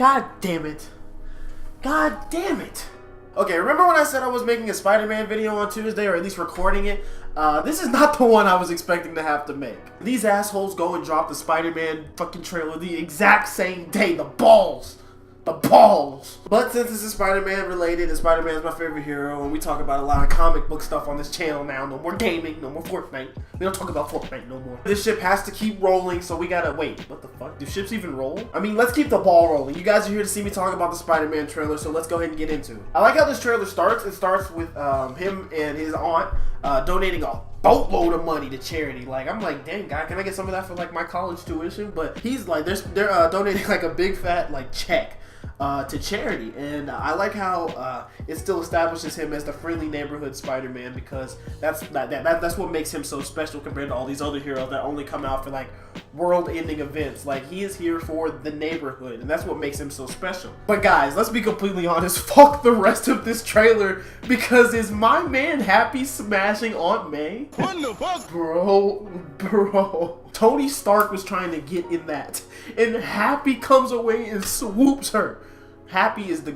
God damn it. God damn it. Okay, remember when I said I was making a Spider-Man video on Tuesday, or at least recording it? This is not the one I was expecting to have to make. These assholes go and drop the Spider-Man fucking trailer the exact same day. The balls. The balls. But since this is Spider-Man related, and Spider-Man is my favorite hero, and we talk about a lot of comic book stuff on this channel now, no more gaming, no more Fortnite. We don't talk about Fortnite no more. This ship has to keep rolling, so we gotta wait. What the fuck? Do ships even roll? I mean, let's keep the ball rolling. You guys are here to see me talk about the Spider-Man trailer, so let's go ahead and get into it. I like how this trailer starts. It starts with him and his aunt donating a boatload of money to charity. Like, I'm like, dang, guy, can I get some of that for like my college tuition? But he's like, they're donating like a big fat like check to charity, and I like how it still establishes him as the friendly neighborhood Spider-Man, because that's what makes him so special compared to all these other heroes that only come out for like world-ending events. Like, he is here for the neighborhood, and that's what makes him so special. But guys, let's be completely honest, fuck the rest of this trailer, because is my man Happy smashing Aunt May? What the fuck? Bro. Tony Stark was trying to get in that, and Happy comes away and swoops her. Happy is the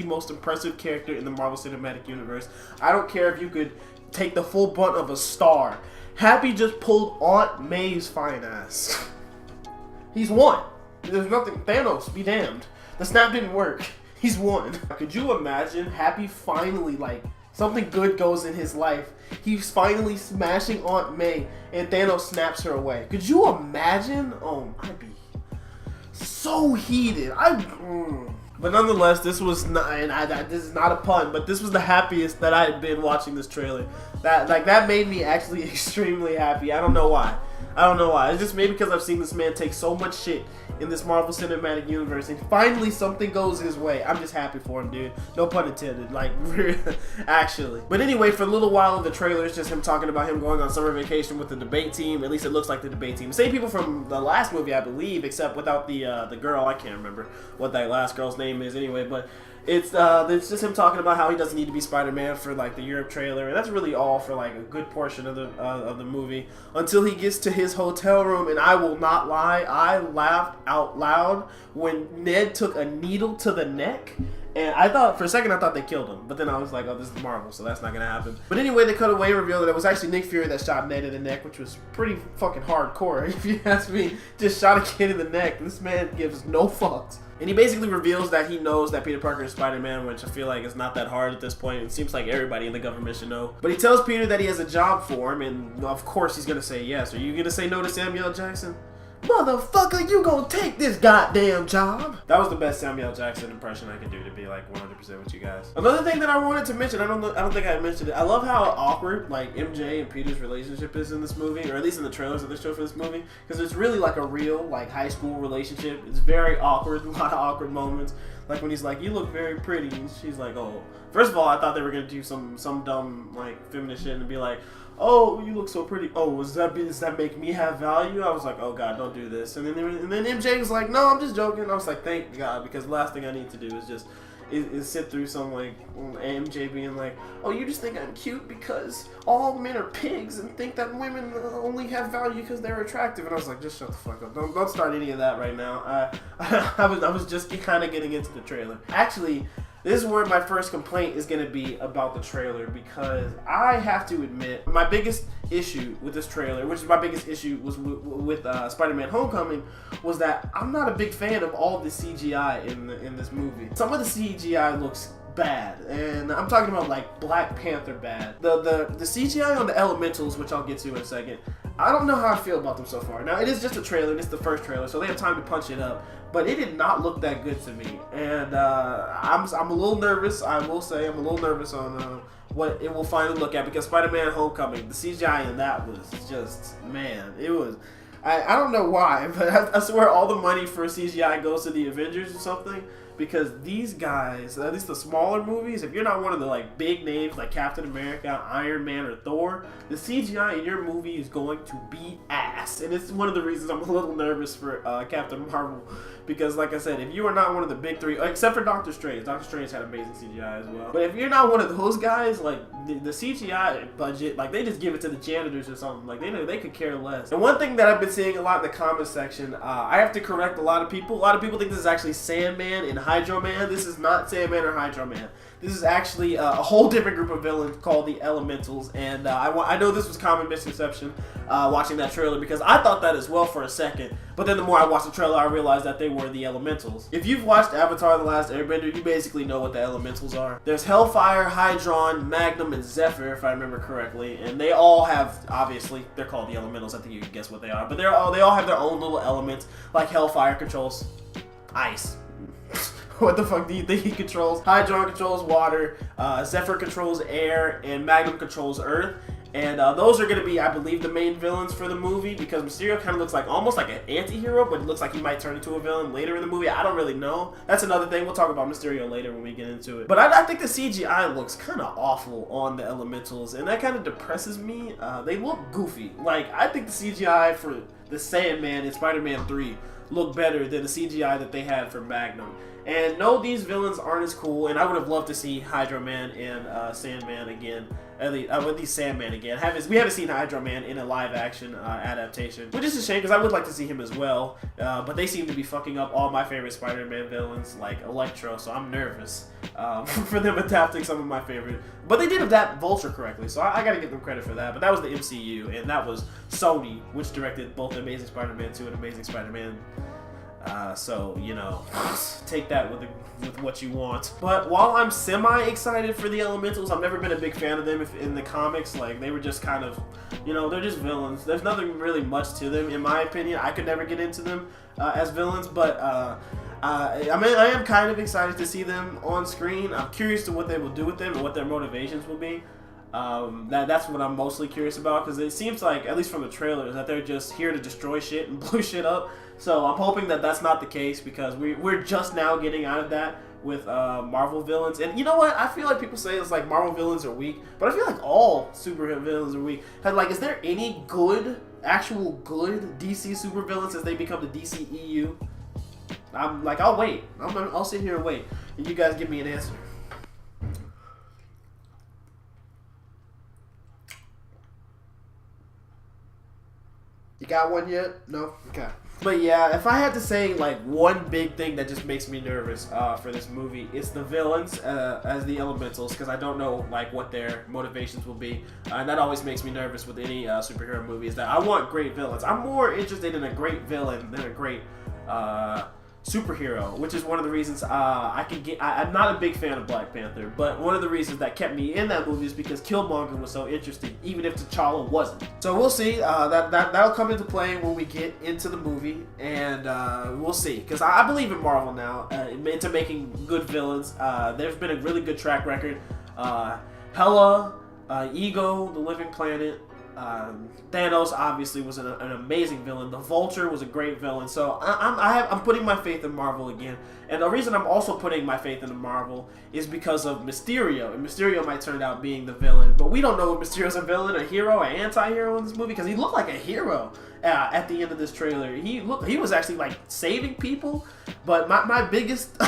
most impressive character in the Marvel Cinematic Universe. I don't care if you could take the full brunt of a star. Happy just pulled Aunt May's fine ass. He's won. There's nothing. Thanos, be damned. The snap didn't work. He's won. Could you imagine Happy finally, like, something good goes in his life. He's finally smashing Aunt May, and Thanos snaps her away. Could you imagine? Oh, I'd be so heated. But nonetheless, this was not, this is not a pun, but this was the happiest that I had been watching this trailer. That made me actually extremely happy. I don't know why. It's just maybe because I've seen this man take so much shit in this Marvel Cinematic Universe, and finally something goes his way. I'm just happy for him, dude. No pun intended, like, actually. But anyway, for a little while in the trailer, it's just him talking about him going on summer vacation with the debate team. At least it looks like the debate team. Same people from the last movie, I believe, except without the girl. I can't remember what that last girl's name is anyway, but it's just him talking about how he doesn't need to be Spider-Man for like the Europe trailer, and that's really all for like a good portion of the movie until he gets to his hotel room. And I will not lie, I laughed out loud when Ned took a needle to the neck. And I thought, for a second, I thought they killed him. But then I was like, oh, this is Marvel, so that's not going to happen. But anyway, they cut away and revealed that it was actually Nick Fury that shot Ned in the neck, which was pretty fucking hardcore, if you ask me. Just shot a kid in the neck. This man gives no fucks. And he basically reveals that he knows that Peter Parker is Spider-Man, which I feel like is not that hard at this point. It seems like everybody in the government should know. But he tells Peter that he has a job for him, and of course he's going to say yes. Are you going to say no to Samuel L. Jackson? Motherfucker, you gonna take this goddamn job? That was the best Samuel L. Jackson impression I could do, to be like 100% with you guys. Another thing that I wanted to mention, I don't think I mentioned it. I love how awkward like MJ and Peter's relationship is in this movie, or at least in the trailers that they show for this movie, because it's really like a real like high school relationship. It's very awkward, a lot of awkward moments. Like when he's like, "You look very pretty," and she's like, "Oh." First of all, I thought they were gonna do some dumb like feminist shit and be like, "Oh, you look so pretty. Oh, does that make me have value?" I was like, "Oh God, don't do this." And then MJ was like, "No, I'm just joking." I was like, "Thank God," because the last thing I need to do is just sit through some like MJ being like, "Oh, you just think I'm cute because all men are pigs and think that women only have value because they're attractive." And I was like, "Just shut the fuck up. Don't start any of that right now." I was just kind of getting into the trailer. Actually, this is where my first complaint is going to be about the trailer, because I have to admit my biggest issue with this trailer, which is my biggest issue was with Spider-Man Homecoming, was that I'm not a big fan of all the CGI in this movie. Some of the CGI looks bad, and I'm talking about like Black Panther bad. The CGI on the Elementals, which I'll get to in a second, I don't know how I feel about them so far. Now, it is just a trailer, and it's the first trailer, so they have time to punch it up, but it did not look that good to me, and I'm a little nervous. I will say I'm a little nervous on what it will finally look at, because Spider-Man Homecoming, the CGI in that was just, man, it was, I don't know why, but I swear all the money for CGI goes to the Avengers or something, because these guys, at least the smaller movies, if you're not one of the like big names like Captain America, Iron Man, or Thor, the CGI in your movie is going to be ass. And it's one of the reasons I'm a little nervous for Captain Marvel, because, like I said, if you are not one of the big three, except for Doctor Strange had amazing CGI as well. But if you're not one of those guys, like the CGI budget, like they just give it to the janitors or something. Like they could care less. And one thing that I've been seeing a lot in the comment section, I have to correct a lot of people. A lot of people think this is actually Sandman and Hydro Man. This is not Sandman or Hydro Man. This is actually a whole different group of villains called the Elementals, and I know this was common misconception watching that trailer, because I thought that as well for a second, but then the more I watched the trailer, I realized that they were the Elementals. If you've watched Avatar: The Last Airbender, you basically know what the Elementals are. There's Hellfire, Hydron, Magnum, and Zephyr, if I remember correctly, and they all have, obviously, they're called the Elementals. I think you can guess what they are, but they all have their own little elements. Like Hellfire controls ice. What the fuck do you think he controls? Hydron controls water, Zephyr controls air, and Magnum controls earth. And those are going to be, I believe, the main villains for the movie, because Mysterio kind of looks like almost like an anti-hero, but it looks like he might turn into a villain later in the movie. I don't really know. That's another thing. We'll talk about Mysterio later when we get into it. But I think the CGI looks kind of awful on the Elementals, and that kind of depresses me. They look goofy. Like, I think the CGI for the Sandman in Spider-Man 3 look better than the CGI that they had for Magnum. And no, these villains aren't as cool, and I would have loved to see Hydro Man and Sandman again. At least Sandman again. We haven't seen Hydro Man in a live-action adaptation, which is a shame, because I would like to see him as well. But they seem to be fucking up all my favorite Spider-Man villains, like Electro, so I'm nervous for them adapting some of my favorite. But they did adapt Vulture correctly, so I gotta give them credit for that. But that was the MCU, and that was Sony, which directed both Amazing Spider-Man 2 and Amazing Spider-Man. So, you know, take that with what you want. But while I'm semi-excited for the Elementals, I've never been a big fan of them in the comics. Like, they were just kind of, you know, they're just villains. There's nothing really much to them, in my opinion. I could never get into them as villains, but I mean, I am kind of excited to see them on screen. I'm curious to what they will do with them and what their motivations will be. That's what I'm mostly curious about, because it seems like, at least from the trailers, that they're just here to destroy shit and blow shit up. So I'm hoping that that's not the case, because we're just now getting out of that with Marvel villains. And you know what? I feel like people say it's like Marvel villains are weak, but I feel like all superhero villains are weak. And like, is there any actual good DC supervillains as they become the DCEU? I'm like, I'll wait. I'll sit here and wait, and you guys give me an answer. You got one yet? No? Okay. But yeah, if I had to say like one big thing that just makes me nervous for this movie, it's the villains as the Elementals, because I don't know like what their motivations will be, and that always makes me nervous with any superhero movie, is that I want great villains. I'm more interested in a great villain than a great superhero, which is one of the reasons I'm not a big fan of Black Panther, but one of the reasons that kept me in that movie is because Killmonger was so interesting, even if T'Challa wasn't. So we'll see. That'll come into play when we get into the movie, and we'll see, because I believe in Marvel now into making good villains. There's been a really good track record. Hela, Ego, The Living Planet, Thanos obviously was an amazing villain. The Vulture was a great villain. So I'm putting my faith in Marvel again. And the reason I'm also putting my faith in Marvel is because of Mysterio. And Mysterio might turn out being the villain, but we don't know if Mysterio's a villain, a hero, an anti-hero in this movie, because he looked like a hero at the end of this trailer. He was actually like saving people. But my biggest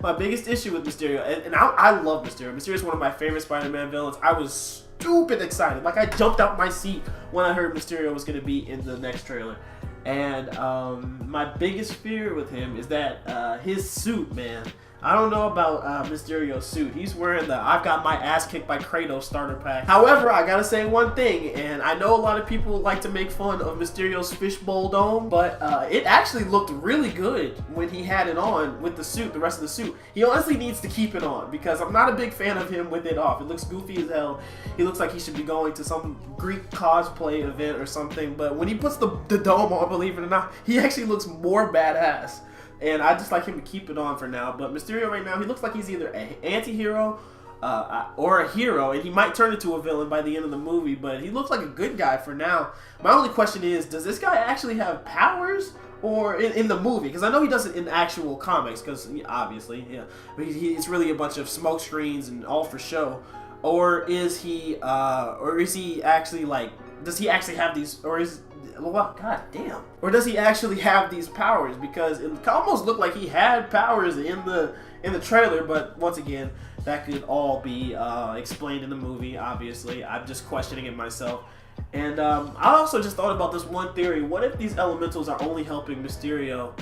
my biggest issue with Mysterio, and I love Mysterio. Mysterio is one of my favorite Spider-Man villains. I was stupid excited. Like, I jumped out my seat when I heard Mysterio was going to be in the next trailer. And my biggest fear with him is that his suit, man. I don't know about Mysterio's suit. He's wearing the I've got my ass kicked by Kratos starter pack. However, I gotta say one thing, and I know a lot of people like to make fun of Mysterio's fishbowl dome, but it actually looked really good when he had it on with the suit, the rest of the suit. He honestly needs to keep it on, because I'm not a big fan of him with it off. It looks goofy as hell. He looks like he should be going to some Greek cosplay event or something, but when he puts the dome on, believe it or not, he actually looks more badass. And I just like him to keep it on for now. But Mysterio right now, he looks like he's either an anti-hero or a hero. And he might turn into a villain by the end of the movie. But he looks like a good guy for now. My only question is, does this guy actually have powers? Or in the movie? Because I know he doesn't in actual comics. Because obviously, yeah. But it's really a bunch of smoke screens and all for show. Or is he actually like... Does he actually have these... Or well, god damn. Or does he actually have these powers? Because it almost looked like he had powers in the trailer, but once again, that could all be explained in the movie, obviously. I'm just questioning it myself. And I also just thought about this one theory. What if these elementals are only helping Mysterio?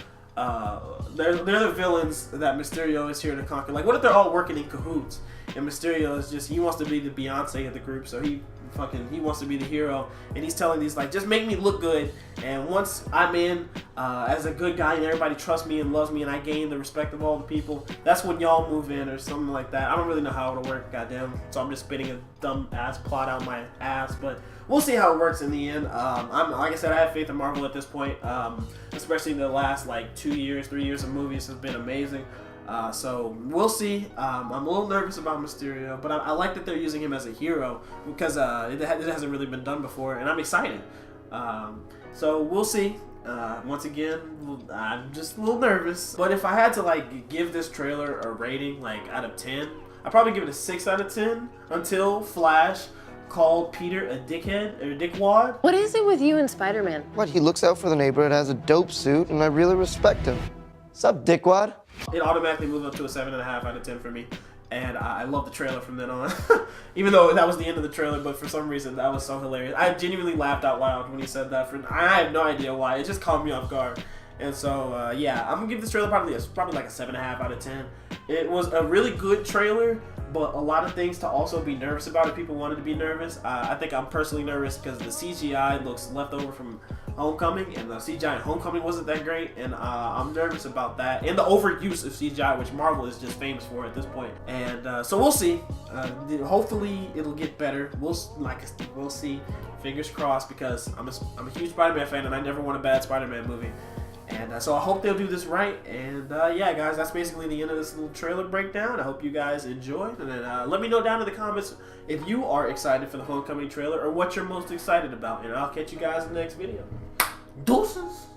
They're the villains that Mysterio is here to conquer. Like, what if they're all working in cahoots? And Mysterio is just, he wants to be the Beyonce of the group, so he wants to be the hero, and he's telling these, like, just make me look good, and once I'm in as a good guy and everybody trusts me and loves me and I gain the respect of all the people, that's when y'all move in or something like that. I don't really know how it'll work, goddamn, so I'm just spitting a dumb ass plot out my ass, but we'll see how it works in the end. Like I said, I have faith in Marvel at this point, especially the last like 3 years of movies has been amazing. So we'll see. I'm a little nervous about Mysterio, but I like that they're using him as a hero because it hasn't really been done before, and I'm excited. So we'll see. Once again, I'm just a little nervous. But if I had to like give this trailer a rating, like out of 10, I'd probably give it a 6 out of 10 until Flash called Peter a dickhead or dickwad. What is it with you and Spider-Man? What, he looks out for the neighborhood, has a dope suit, and I really respect him. Sup, dickwad? It automatically moved up to a 7.5 out of 10 for me, and I love the trailer from then on. Even though that was the end of the trailer, but for some reason that was so hilarious. I genuinely laughed out loud when he said that. I have no idea why. It just caught me off guard. And so yeah, I'm gonna give this trailer probably like a 7.5 out of 10. It was a really good trailer, but a lot of things to also be nervous about if people wanted to be nervous. I think I'm personally nervous because the CGI looks left over from Homecoming, and the CGI in Homecoming wasn't that great, and I'm nervous about that, and the overuse of CGI, which Marvel is just famous for at this point. And so we'll see. Hopefully it'll get better. We'll see. Fingers crossed, because I'm a huge Spider-Man fan, and I never want a bad Spider-Man movie. And so I hope they'll do this right. And yeah, guys, that's basically the end of this little trailer breakdown. I hope you guys enjoyed. And then let me know down in the comments if you are excited for the Homecoming trailer or what you're most excited about. And I'll catch you guys in the next video. Deuces!